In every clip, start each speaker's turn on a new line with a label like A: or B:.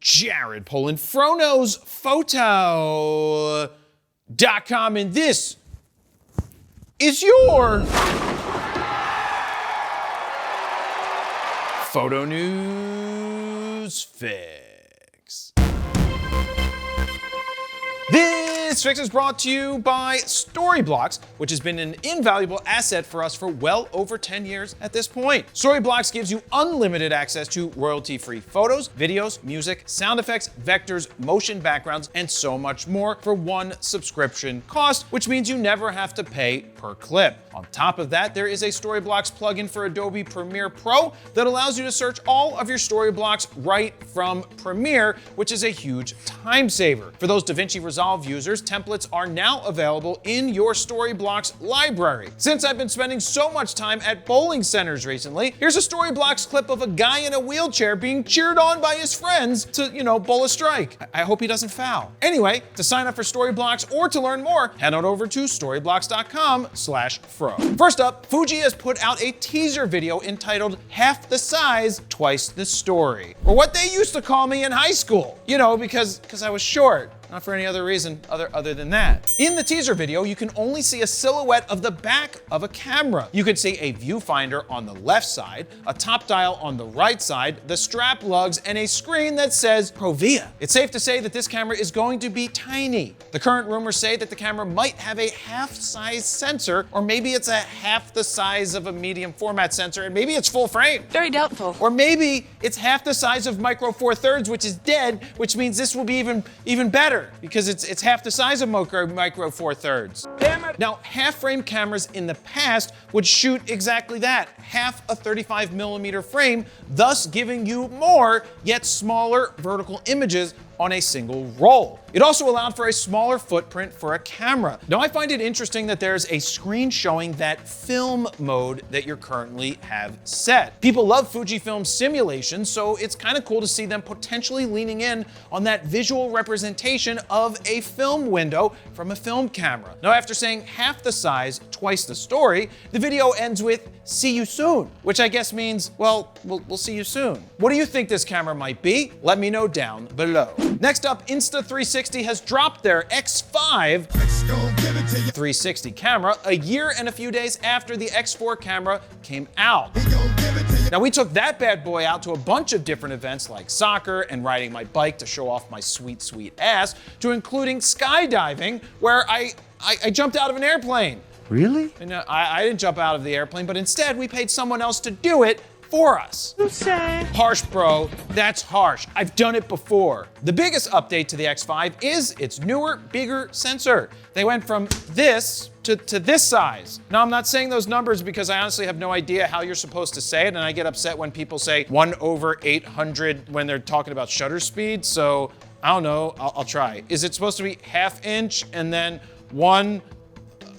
A: Jared Polin, FroKnowsPhoto.com, and this is your Photo News Fix. This fix is brought to you by Storyblocks, which has been an invaluable asset for us for well over 10 years at this point. Storyblocks gives you unlimited access to royalty-free photos, videos, music, sound effects, vectors, motion backgrounds, and so much more for one subscription cost, which means you never have to pay per clip. On top of that, there is a Storyblocks plugin for Adobe Premiere Pro that allows you to search all of your Storyblocks right from Premiere, which is a huge time saver. For those DaVinci Resolve users, templates are now available in your Storyblocks library. Since I've been spending so much time at bowling centers recently, here's a Storyblocks clip of a guy in a wheelchair being cheered on by his friends to, bowl a strike. I hope he doesn't foul. Anyway, to sign up for Storyblocks or to learn more, head on over to storyblocks.com/fro. First up, Fuji has put out a teaser video entitled Half the Size, Twice the Story, or what they used to call me in high school, because I was short. Not for any other reason other than that. In the teaser video, you can only see a silhouette of the back of a camera. You can see a viewfinder on the left side, a top dial on the right side, the strap lugs, and a screen that says Provia. It's safe to say that this camera is going to be tiny. The current rumors say that the camera might have a half-size sensor, or maybe it's a half the size of a medium format sensor, and maybe it's full frame.
B: Very doubtful.
A: Or maybe it's half the size of Micro Four Thirds, which is dead, which means this will be even better, because it's half the size of Micro Four Thirds.
B: Damn it.
A: Now, half-frame cameras in the past would shoot exactly that, half a 35mm frame, thus giving you more, yet smaller vertical images on a single roll. It also allowed for a smaller footprint for a camera. Now, I find it interesting that there's a screen showing that film mode that you currently have set. People love Fujifilm simulations, so it's kind of cool to see them potentially leaning in on that visual representation of a film window from a film camera. Now, after saying half the size, twice the story, the video ends with "see you soon," which I guess means, well, we'll see you soon. What do you think this camera might be? Let me know down below. Next up, Insta360 has dropped their X5 360 camera a year and a few days after the X4 camera came out. Now, we took that bad boy out to a bunch of different events like soccer and riding my bike to show off my sweet, sweet ass, to including skydiving, where I jumped out of an airplane.
C: Really?
A: And I didn't jump out of the airplane, but instead we paid someone else to do it for us. Harsh, bro. That's harsh. I've done it before. The biggest update to the X5 is its newer, bigger sensor. They went from this to this size. Now, I'm not saying those numbers because I honestly have no idea how you're supposed to say it, and I get upset when people say 1/800 when they're talking about shutter speed, so I don't know. I'll try. Is it supposed to be ½ inch and then one?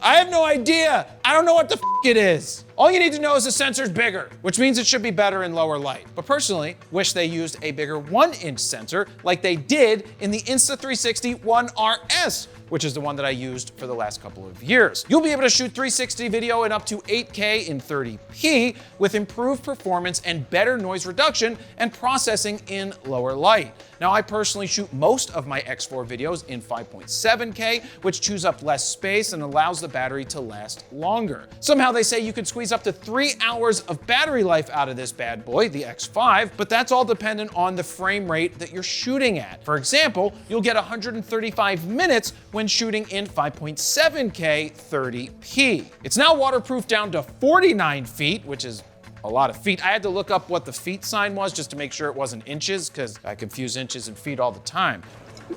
A: I have no idea. I don't know what the f it is. All you need to know is the sensor's bigger, which means it should be better in lower light. But personally, wish they used a bigger 1-inch sensor like they did in the Insta360 One RS, which is the one that I used for the last couple of years. You'll be able to shoot 360 video in up to 8K in 30p with improved performance and better noise reduction and processing in lower light. Now, I personally shoot most of my X4 videos in 5.7K, which chews up less space and allows the battery to last longer. Somehow they say you could squeeze up to 3 hours of battery life out of this bad boy, the X5, but that's all dependent on the frame rate that you're shooting at. For example, you'll get 135 minutes when shooting in 5.7K 30p. It's now waterproof down to 49 feet, which is a lot of feet. I had to look up what the feet sign was just to make sure it wasn't inches, because I confuse inches and feet all the time.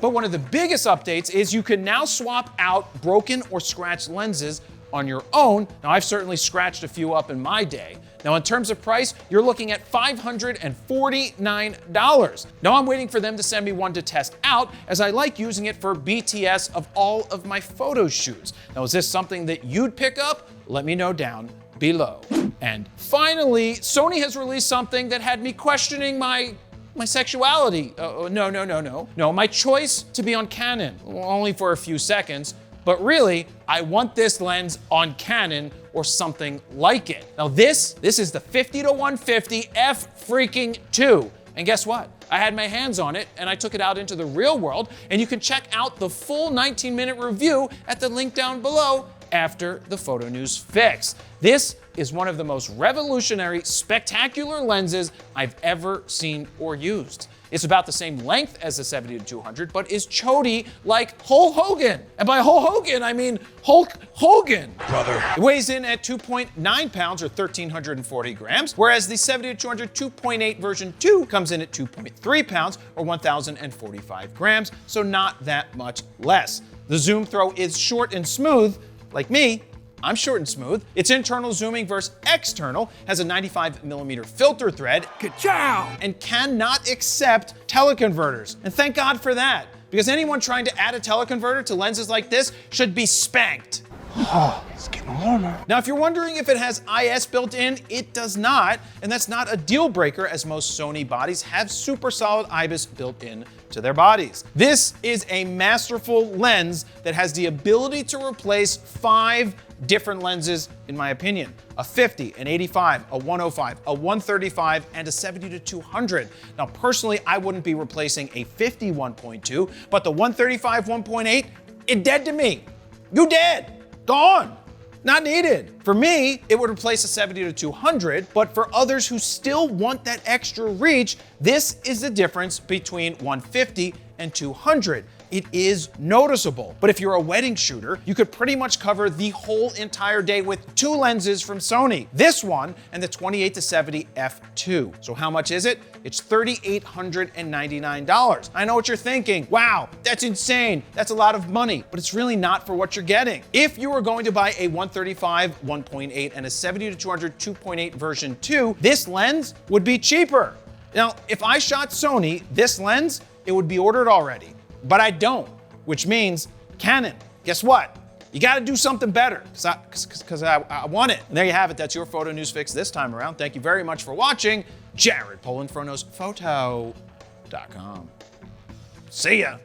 A: But one of the biggest updates is you can now swap out broken or scratched lenses on your own. Now, I've certainly scratched a few up in my day. Now, in terms of price, you're looking at $549. Now, I'm waiting for them to send me one to test out, as I like using it for BTS of all of my photo shoots. Now, is this something that you'd pick up? Let me know down below. And finally, Sony has released something that had me questioning my sexuality. No, my choice to be on Canon, only for a few seconds. But really, I want this lens on Canon or something like it. Now this is the 50-150 f2. And guess what? I had my hands on it and I took it out into the real world, and you can check out the full 19-minute review at the link down below after the Photo News Fix. This is one of the most revolutionary, spectacular lenses I've ever seen or used. It's about the same length as the 70-200, but is chody like Hulk Hogan. And by Hulk Hogan, I mean Hulk Hogan. Brother. It weighs in at 2.9 pounds or 1,340 grams, whereas the 70-200 2.8 version 2 comes in at 2.3 pounds or 1,045 grams, so not that much less. The zoom throw is short and smooth. Like me, I'm short and smooth. Its internal zooming versus external has a 95mm filter thread, ka-chow, and cannot accept teleconverters. And thank God for that, because anyone trying to add a teleconverter to lenses like this should be spanked. Oh, it's getting warmer. Now, if you're wondering if it has IS built in, it does not, and that's not a deal breaker, as most Sony bodies have super solid IBIS built in to their bodies. This is a masterful lens that has the ability to replace 5 different lenses, in my opinion: a 50, an 85, a 105, a 135, and a 70-200. Now, personally, I wouldn't be replacing a 50 1.2, but the 135 1.8, it dead to me. You dead. Gone. Not needed. For me, it would replace a 70-200, but for others who still want that extra reach, this is the difference between 150 and 200. It is noticeable. But if you're a wedding shooter, you could pretty much cover the whole entire day with 2 lenses from Sony. This one and the 28-70 f2. So how much is it? It's $3,899. I know what you're thinking. Wow, that's insane. That's a lot of money, but it's really not for what you're getting. If you were going to buy a 135 1.8 and a 70-200 2.8 version 2, this lens would be cheaper. Now, if I shot Sony this lens, it would be ordered already. But I don't, which means Canon, guess what? You gotta do something better, because I want it. And there you have it, that's your Photo News Fix this time around. Thank you very much for watching. Jared Polin, PhotoNewsPhoto.com. See ya.